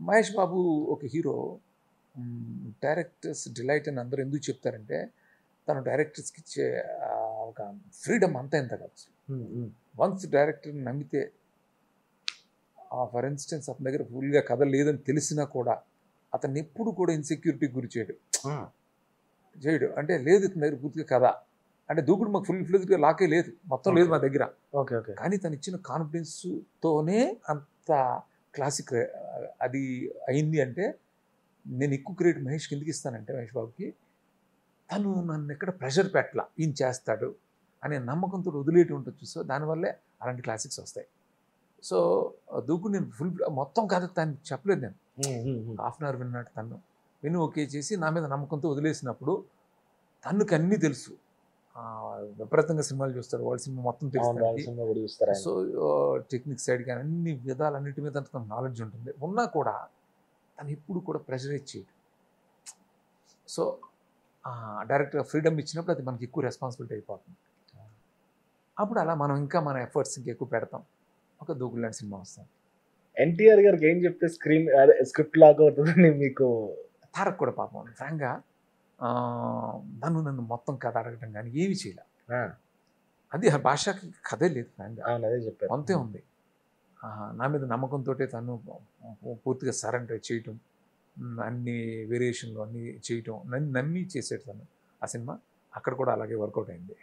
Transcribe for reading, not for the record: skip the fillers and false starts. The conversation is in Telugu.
మహేష్ బాబు ఒక హీరో. డైరెక్టర్స్ డిలైట్ అని అందరూ ఎందుకు చెప్తారంటే, తను డైరెక్టర్స్‌కి ఇచ్చే ఒక ఫ్రీడమ్ అంతా ఇంత కాదు. వన్స్ డైరెక్టర్‌ని నమ్మితే ఫర్ ఇన్స్టెన్స్ అతని దగ్గర ఫుల్‌గా కథ లేదని తెలిసినా కూడా అతన్ని ఎప్పుడు కూడా ఇన్‌సెక్యూరిటీకి గురి చేయడు. అంటే లేదు ఇతని దగ్గర పూర్తిగా కథ. అంటే దూకుడు మాకు ఫుల్ ఫ్లెడ్జ్‌గా లాకే లేదు. మొత్తం లేదు మా దగ్గర. కానీ తను ఇచ్చిన కాన్ఫిడెన్స్‌తోనే అంత క్లాసిక్ అది అయింది అంటే, నేను ఎక్కువ క్రెడిట్ మహేష్‌కి ఎందుకు ఇస్తానంటే, మహేష్ బాబుకి తను నన్ను ఎక్కడ ప్రెషర్ పెట్టలా. ఈయన చేస్తాడు అనే నమ్మకంతో వదిలేయటం ఉంటుంది చూసావా, దానివల్లే అలాంటి క్లాసిక్స్ వస్తాయి. సో, దూకుడు నేను ఫుల్ మొత్తం కథ తనకి చెప్పలేదు నేను. హాఫ్ అన్ అవర్ విన్నాడు తను. విని ఓకే చేసి నా మీద నమ్మకంతో వదిలేసినప్పుడు తనకి అన్నీ తెలుసు. విపరీతంగా సినిమాలు చూస్తాడు. వరల్డ్ సినిమా మొత్తం తెలుసు. సో, టెక్నిక్ సైడ్ కానీ అన్ని విధాలన్నిటి మీద తనకు నాలెడ్జ్ ఉంటుంది. ఉన్నా కూడా తను ఎప్పుడు కూడా ప్రెషరైజ్ చేయడు. సో, డైరెక్ట్‌గా ఫ్రీడమ్ ఇచ్చినప్పుడు అది మనకి ఎక్కువ రెస్పాన్సిబిలిటీ అయిపోతుంది. అప్పుడు అలా మనం ఇంకా మన ఎఫర్ట్స్ ఇంకెక్కువ పెడతాం. ఒక దూకుడు లాంటి సినిమా వస్తుంది. ఎన్టీఆర్ గారికి ఏం చెప్తే స్క్రిప్ట్ లాగా అవుతుందని మీకు? తారక్ కూడా పాపం ఫ్రాంక్‌గా నన్ను మొత్తం కథ అడగటం కానీ ఏమి చేయలే. అది ఆ భాషకి కథే లేదు ఫ్రాంక్‌గా. అదే చెప్పారు. అంతే ఉంది. నా మీద నమ్మకంతోటే తను పూర్తిగా సరెండర్ చేయటం, అన్ని వేరియేషన్‌లు అన్నీ చేయటం, నన్ను నమ్మి చేసాడు తను. ఆ సినిమా అక్కడ కూడా అలాగే వర్కౌట్ అయింది.